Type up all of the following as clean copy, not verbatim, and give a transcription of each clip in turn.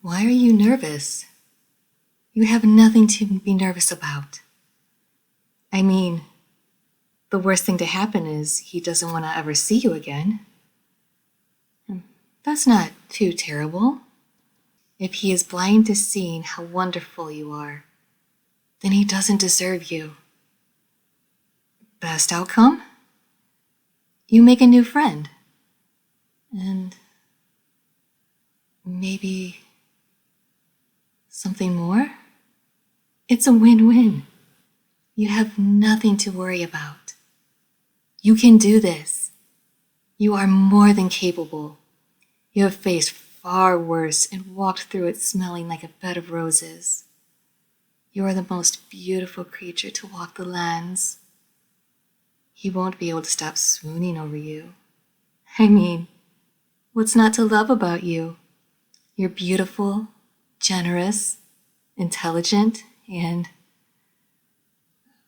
Why are you nervous? You have nothing to be nervous about. I mean, the worst thing to happen is he doesn't want to ever see you again. That's not too terrible. If he is blind to seeing how wonderful you are, then he doesn't deserve you. Best outcome? You make a new friend. And maybe something more? It's a win-win. You have nothing to worry about. You can do this. You are more than capable. You have faced far worse and walked through it smelling like a bed of roses. You are the most beautiful creature to walk the lands. He won't be able to stop swooning over you. I mean, what's not to love about you? You're beautiful, generous, intelligent, and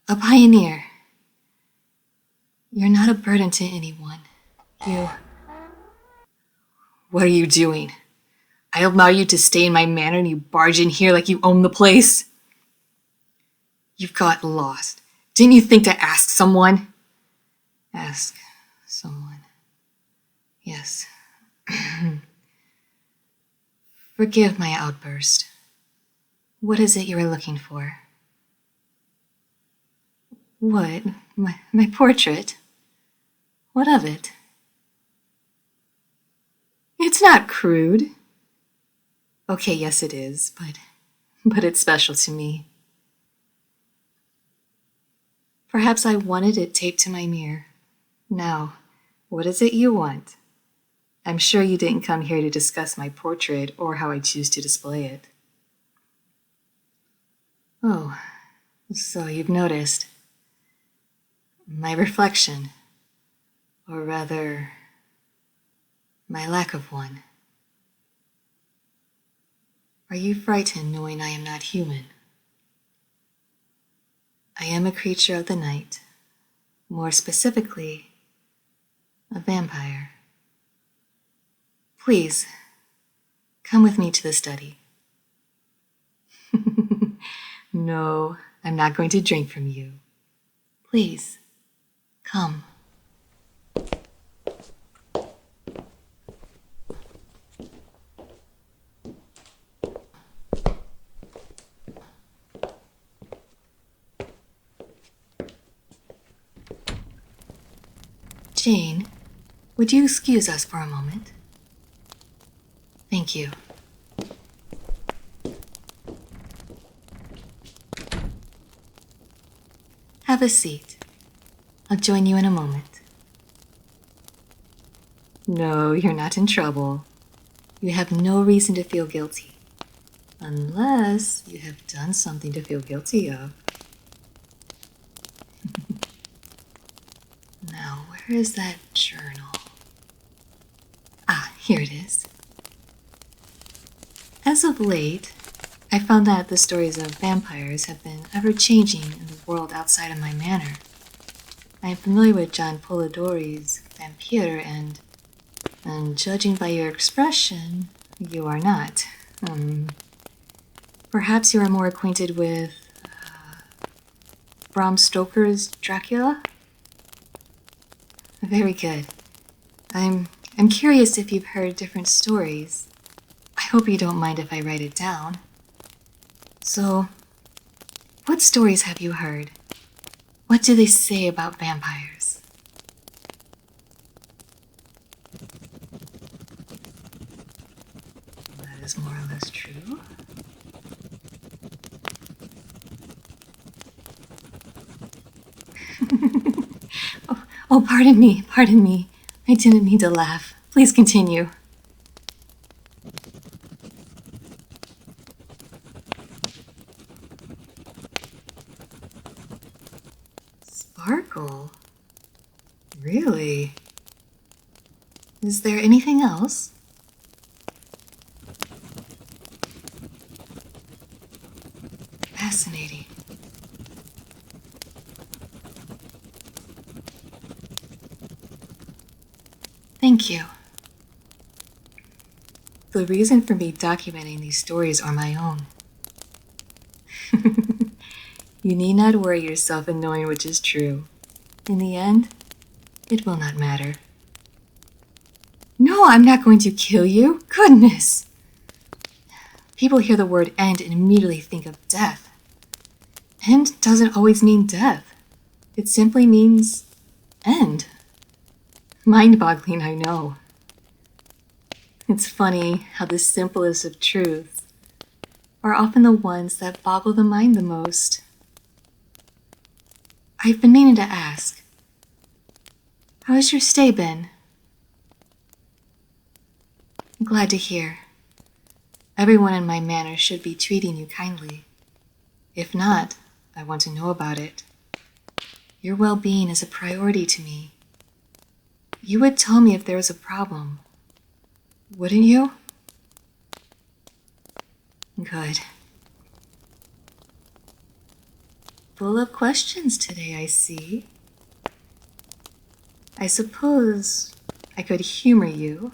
a pioneer. You're not a burden to anyone. What are you doing? I allow you to stay in my manor and you barge in here like you own the place? You've got lost. Didn't you think to ask someone? Ask someone. Yes. Forgive my outburst. What is it you are looking for? What? My portrait? What of it? It's not crude. Okay, yes it is, but it's special to me. Perhaps I wanted it taped to my mirror. Now, what is it you want? I'm sure you didn't come here to discuss my portrait or how I choose to display it. Oh, so you've noticed. My reflection, or rather, my lack of one. Are you frightened knowing I am not human? I am a creature of the night, more specifically, a vampire. Please, come with me to the study. No, I'm not going to drink from you. Please, come. Jane, would you excuse us for a moment? Thank you. Have a seat. I'll join you in a moment. No, you're not in trouble. You have no reason to feel guilty. Unless you have done something to feel guilty of. Now, where is that journal? Ah, here it is. As of late, I found that the stories of vampires have been ever-changing in the world outside of my manor. I am familiar with John Polidori's Vampire, and judging by your expression, you are not. Perhaps you are more acquainted with Bram Stoker's Dracula? Very good. I'm curious if you've heard different stories. I hope you don't mind if I write it down. So, what stories have you heard? What do they say about vampires? That is more or less true. Oh, pardon me. I didn't mean to laugh. Please continue. Sparkle? Really? Is there anything else? Fascinating. Thank you. The reason for me documenting these stories are my own. You need not worry yourself in knowing which is true. In the end, it will not matter. No, I'm not going to kill you. Goodness! People hear the word end and immediately think of death. End doesn't always mean death. It simply means end. Mind-boggling, I know. It's funny how the simplest of truths are often the ones that boggle the mind the most. I've been meaning to ask, how has your stay been? I'm glad to hear. Everyone in my manor should be treating you kindly. If not, I want to know about it. Your well-being is a priority to me. You would tell me if there was a problem, wouldn't you? Good. Full of questions today, I see. I suppose I could humor you,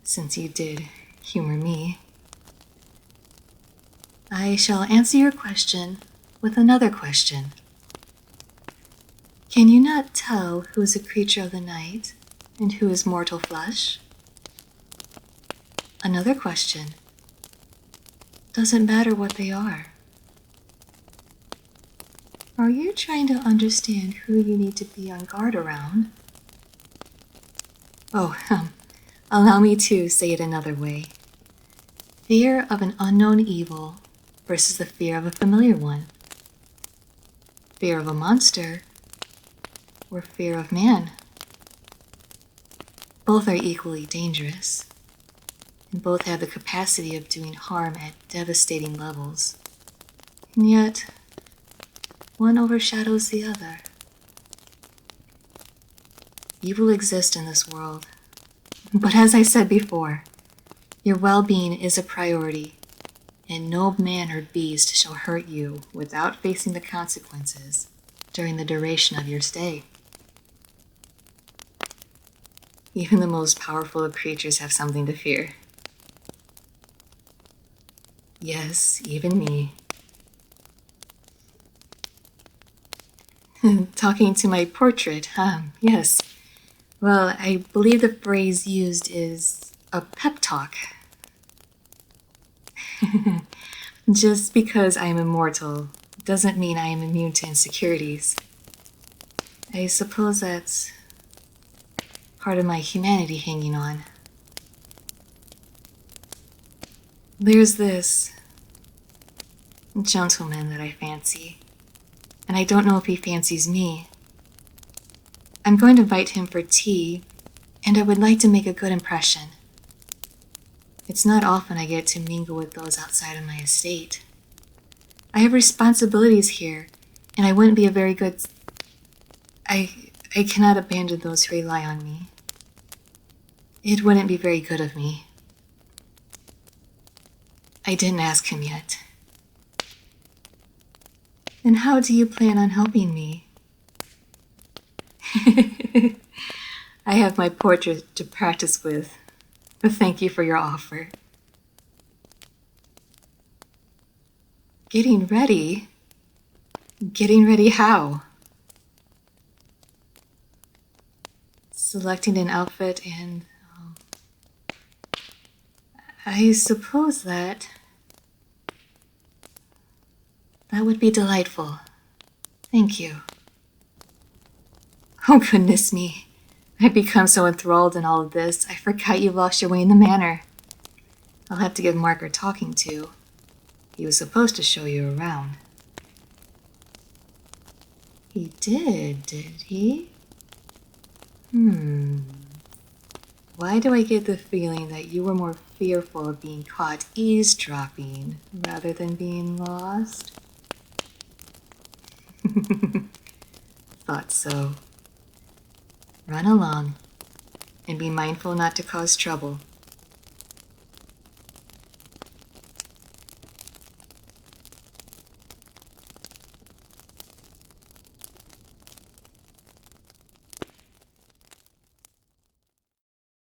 since you did humor me. I shall answer your question with another question. Can you not tell who is a creature of the night and who is mortal flesh? Another question. Doesn't matter what they are. Are you trying to understand who you need to be on guard around? Oh, allow me to say it another way. Fear of an unknown evil versus the fear of a familiar one. Fear of a monster or fear of man. Both are equally dangerous, and both have the capacity of doing harm at devastating levels. And yet, one overshadows the other. Evil exists in this world, but as I said before, your well-being is a priority, and no man or beast shall hurt you without facing the consequences during the duration of your stay. Even the most powerful of creatures have something to fear. Yes, even me. Talking to my portrait, yes. Well, I believe the phrase used is a pep talk. Just because I am immortal doesn't mean I am immune to insecurities. I suppose that's part of my humanity hanging on. There's this gentleman that I fancy, and I don't know if he fancies me. I'm going to invite him for tea, and I would like to make a good impression. It's not often I get to mingle with those outside of my estate. I have responsibilities here, and I wouldn't be a very good... I cannot abandon those who rely on me. It wouldn't be very good of me. I didn't ask him yet. And how do you plan on helping me? I have my portrait to practice with, but thank you for your offer. Getting ready? Getting ready how? Selecting an outfit and... I suppose that would be delightful. Thank you. Oh, goodness me. I've become so enthralled in all of this, I forgot you lost your way in the manor. I'll have to give Mark a talking to. He was supposed to show you around. He did he? Why do I get the feeling that you were more fearful of being caught eavesdropping rather than being lost? Thought so. Run along, and be mindful not to cause trouble.